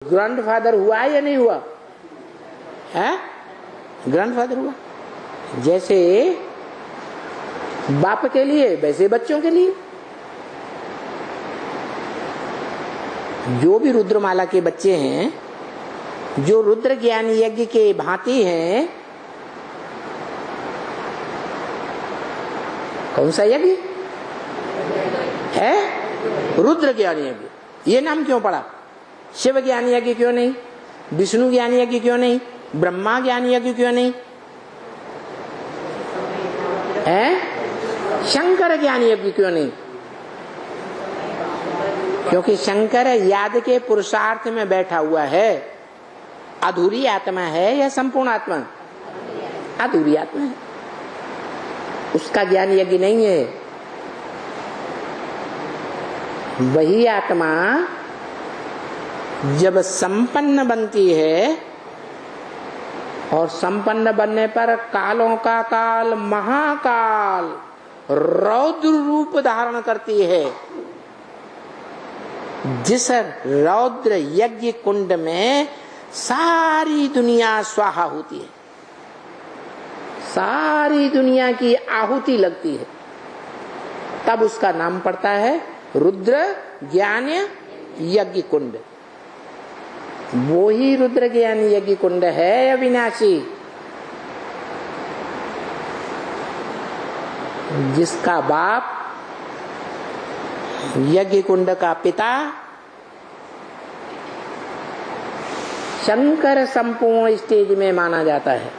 Grandfather हुआ या नहीं हुआ है? ग्रैंडफादर हुआ। जैसे बाप के लिए वैसे बच्चों के लिए। जो भी रुद्रमाला के बच्चे हैं, जो रुद्र ज्ञान यज्ञ के भांति हैं, कौन सा यज्ञ है? रुद्र ज्ञान यज्ञ। ये नाम क्यों पड़ा? शिव ज्ञान यज्ञ क्यों नहीं? विष्णु ज्ञान यज्ञ क्यों नहीं? ब्रह्मा ज्ञान यज्ञ क्यों नहीं है? शंकर ज्ञान यज्ञ क्यों नहीं? क्योंकि शंकर याद के पुरुषार्थ में बैठा हुआ है। अधूरी आत्मा है या संपूर्ण आत्मा? अधूरी आत्मा है, उसका ज्ञान यज्ञ नहीं है। वही आत्मा जब संपन्न बनती है और संपन्न बनने पर कालों का काल महाकाल रौद्र रूप धारण करती है। जिस रौद्र यज्ञ कुंड में सारी दुनिया स्वाहा होती है, सारी दुनिया की आहुति लगती है, तब उसका नाम पड़ता है रुद्र ज्ञान यज्ञ कुंड। वो ही रुद्र ज्ञान यज्ञ कुंड है अविनाशी, जिसका बाप यज्ञ कुंड का पिता शंकर संपूर्ण स्टेज में माना जाता है,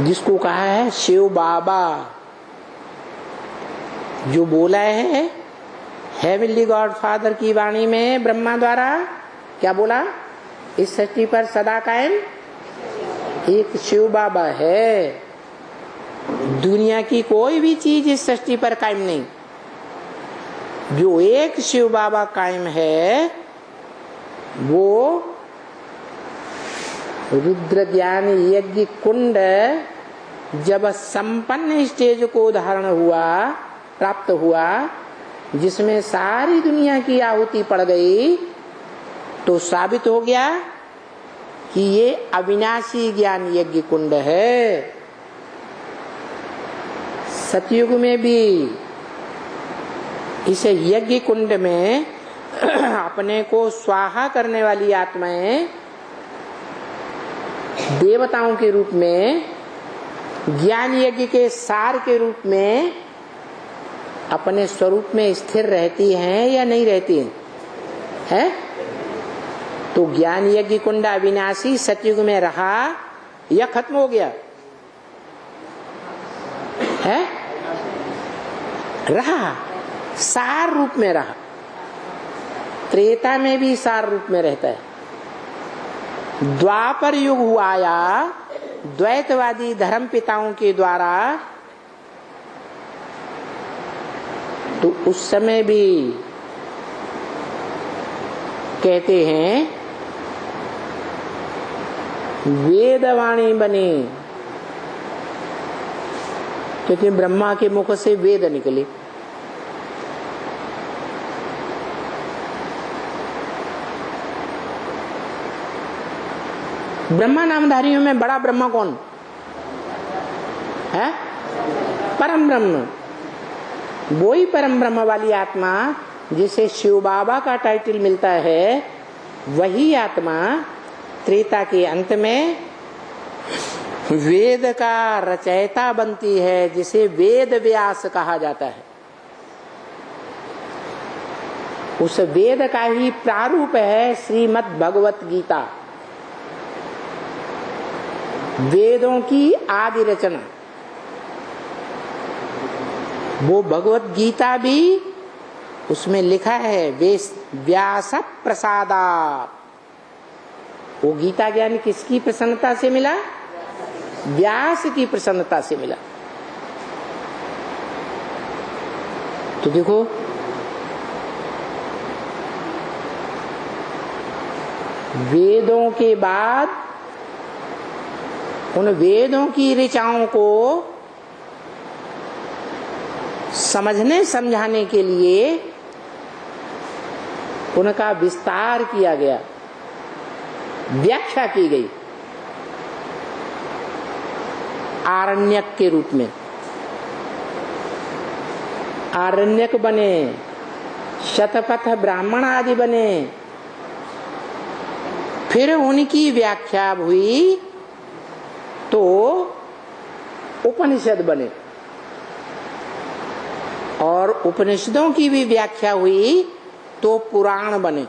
जिसको कहा है शिव बाबा। जो बोला है हेवनली गॉड फादर की वाणी में ब्रह्मा द्वारा, क्या बोला? इस सृष्टि पर सदा कायम एक शिव बाबा है। दुनिया की कोई भी चीज इस सृष्टि पर कायम नहीं। जो एक शिव बाबा कायम है वो रुद्र ज्ञान यज्ञ कुंड जब संपन्न स्टेज को धारण हुआ, प्राप्त हुआ, जिसमें सारी दुनिया की आहुति पड़ गई, तो साबित हो गया कि ये अविनाशी ज्ञान यज्ञ कुंड है। सतयुग में भी इस यज्ञ कुंड में अपने को स्वाहा करने वाली आत्माएं देवताओं के रूप में, ज्ञान यज्ञ के सार के रूप में अपने स्वरूप में स्थिर रहती हैं या नहीं रहती हैं? तो ज्ञान यज्ञ कुंड अविनाशी सतयुग में रहा या खत्म हो गया है? रहा, सार रूप में रहा। त्रेता में भी सार रूप में रहता है। द्वापर युग हुआ या द्वैतवादी धर्म पिताओं के द्वारा, तो उस समय भी कहते हैं वेदवाणी बनी, क्योंकि ब्रह्मा के मुख से वेद निकले। ब्रह्मा नामधारियों में बड़ा ब्रह्मा कौन है? परम ब्रह्म। वो ही परम ब्रह्म वाली आत्मा जिसे शिव बाबा का टाइटल मिलता है, वही आत्मा त्रेता के अंत में वेद का रचयिता बनती है, जिसे वेद व्यास कहा जाता है। उस वेद का ही प्रारूप है श्रीमद् भगवत गीता, वेदों की आदि रचना। वो भगवत गीता भी उसमें लिखा है व्यास प्रसादात्। वो गीता ज्ञान किसकी प्रसन्नता से मिला? व्यास की प्रसन्नता से मिला। तो देखो, वेदों के बाद उन वेदों की ऋचाओं को समझने समझाने के लिए उनका विस्तार किया गया, व्याख्या की गई आरण्यक के रूप में। आरण्यक बने, शतपथ ब्राह्मण आदि बने, फिर उनकी व्याख्या हुई तो उपनिषद बने, और उपनिषदों की भी व्याख्या हुई तो पुराण बने,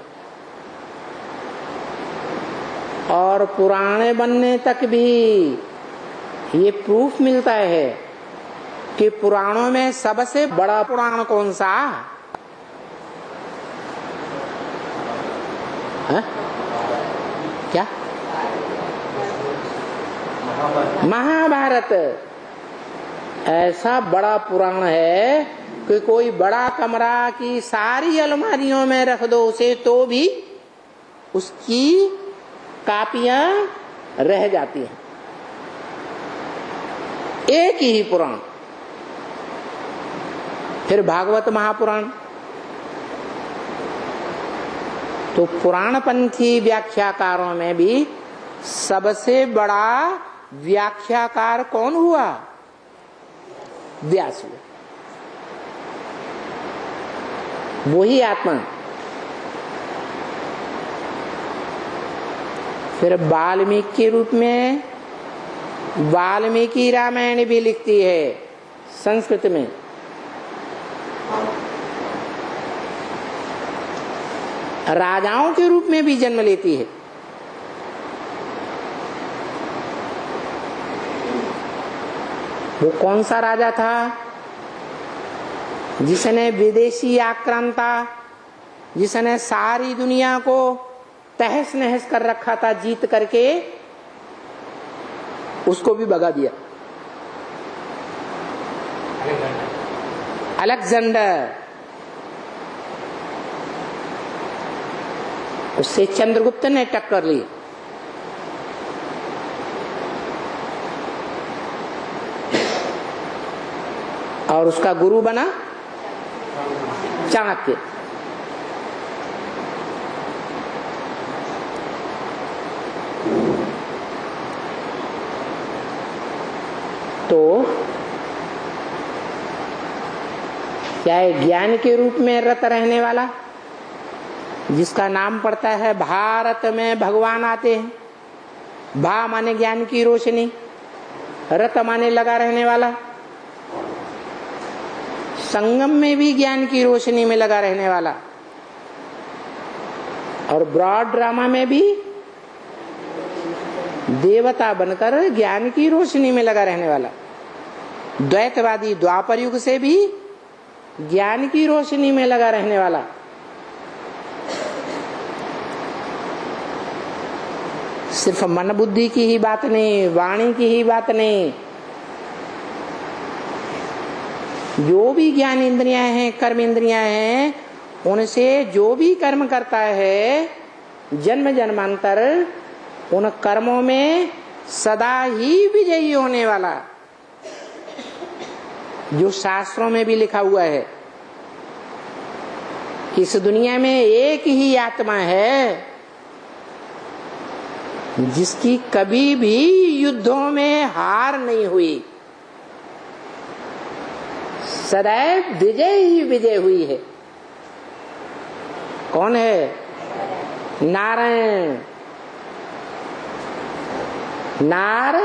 और पुराण बनने तक भी ये प्रूफ मिलता है कि पुराणों में सबसे बड़ा पुराण कौन सा है? क्या? महाभारत ऐसा बड़ा पुराण है कि कोई बड़ा कमरा की सारी अलमारियों में रख दो उसे तो भी उसकी कापियां रह जाती हैं। एक ही पुराण। फिर भागवत महापुराण, तो पुराणपंथी व्याख्याकारों में भी सबसे बड़ा व्याख्याकार कौन हुआ? व्यास हुआ, वही आत्मा। फिर वाल्मीकि के रूप में वाल्मीकि रामायण भी लिखती है संस्कृत में। राजाओं के रूप में भी जन्म लेती है। वो कौन सा राजा था जिसने विदेशी आक्रांता, जिसने सारी दुनिया को तहस नहस कर रखा था, जीत करके उसको भी भगा दिया? अलेक्जेंडर। उससे चंद्रगुप्त ने टक्कर ली। और उसका गुरु बना चाणक्य। तो क्या है? ज्ञान के रूप में रत रहने वाला, जिसका नाम पड़ता है भारत में भगवान आते हैं। भा माने ज्ञान की रोशनी, रत माने लगा रहने वाला। संगम में भी ज्ञान की रोशनी में लगा रहने वाला, और ब्रॉड ड्रामा में भी देवता बनकर ज्ञान की रोशनी में लगा रहने वाला। द्वैतवादी द्वापर युग से भी ज्ञान की रोशनी में लगा रहने वाला। सिर्फ मन बुद्धि की ही बात नहीं, वाणी की ही बात नहीं, जो भी ज्ञान इंद्रियां हैं, कर्म इंद्रियां हैं, उनसे जो भी कर्म करता है जन्म जन्मांतर उन कर्मों में सदा ही विजयी होने वाला, जो शास्त्रों में भी लिखा हुआ है। इस दुनिया में एक ही आत्मा है जिसकी कभी भी युद्धों में हार नहीं हुई, सदैव विजय ही विजय हुई है। कौन है? नारायण। नार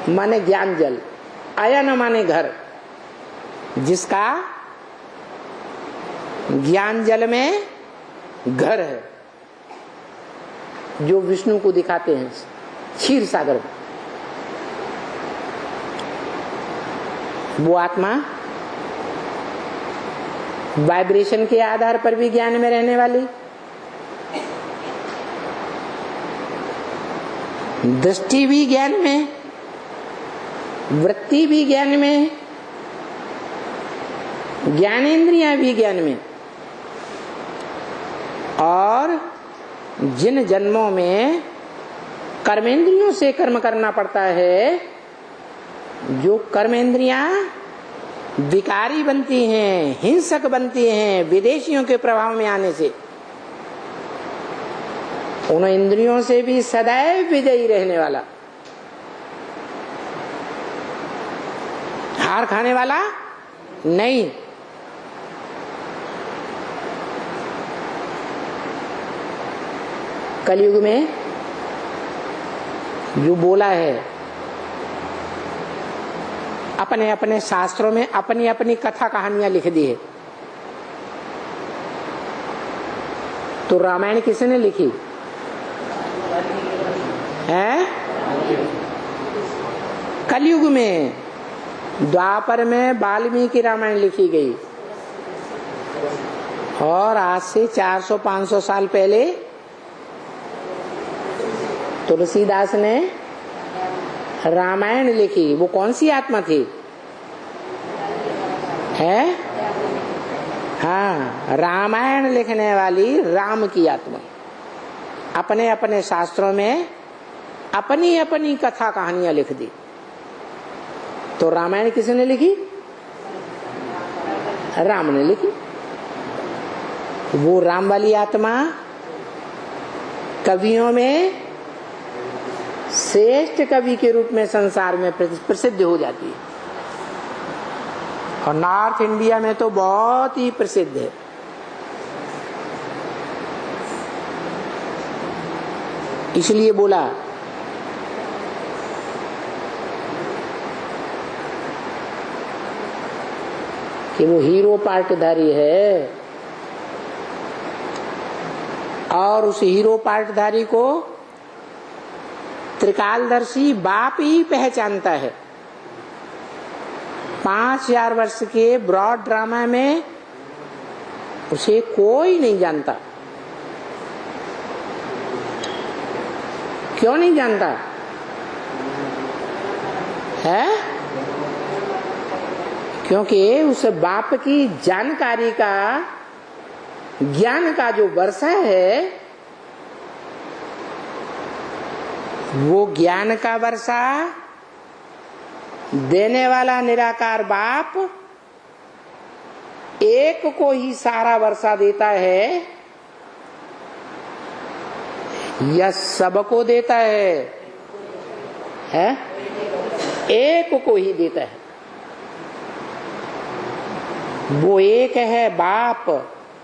माने ज्ञान जल, अयन माने घर, जिसका ज्ञान जल में घर है, जो विष्णु को दिखाते हैं क्षीर सागर में। वो आत्मा वाइब्रेशन के आधार पर भी ज्ञान में रहने वाली, दृष्टि भी ज्ञान में, वृत्ति भी ज्ञान में, ज्ञानेंद्रियां भी ज्ञान में। और जिन जन्मों में कर्मेंद्रियों से कर्म करना पड़ता है, जो कर्मेंद्रियां विकारी बनती हैं, हिंसक बनती हैं विदेशियों के प्रभाव में आने से, उन इंद्रियों से भी सदैव विजयी रहने वाला, हार खाने वाला नहीं। कलयुग में जो बोला है, अपने अपने शास्त्रों में अपनी अपनी कथा कहानियां लिख दी है। तो रामायण किसने लिखी है? कलयुग में, द्वापर में वाल्मीकि रामायण लिखी गई, और आज से 400-500 साल पहले तुलसीदास ने रामायण लिखी। वो कौन सी आत्मा थी? है? हाँ, रामायण लिखने वाली राम की आत्मा अपने अपने शास्त्रों में अपनी अपनी कथा कहानियां लिख दी। तो रामायण किसने लिखी? राम ने लिखी। वो राम वाली आत्मा कवियों में श्रेष्ठ कवि के रूप में संसार में प्रसिद्ध हो जाती है, और नॉर्थ इंडिया में तो बहुत ही प्रसिद्ध है। इसलिए बोला कि वो हीरो पार्टधारी है, और उस हीरो पार्टधारी को त्रिकालदर्शी बाप ही पहचानता है। 5000 वर्ष के ब्रॉड ड्रामा में उसे कोई नहीं जानता। क्यों नहीं जानता है? क्योंकि उस बाप की जानकारी का, ज्ञान का जो वर्षा है, वो ज्ञान का वर्षा देने वाला निराकार बाप एक को ही सारा वर्षा देता है या सबको देता है? एक को ही देता है। वो एक है बाप।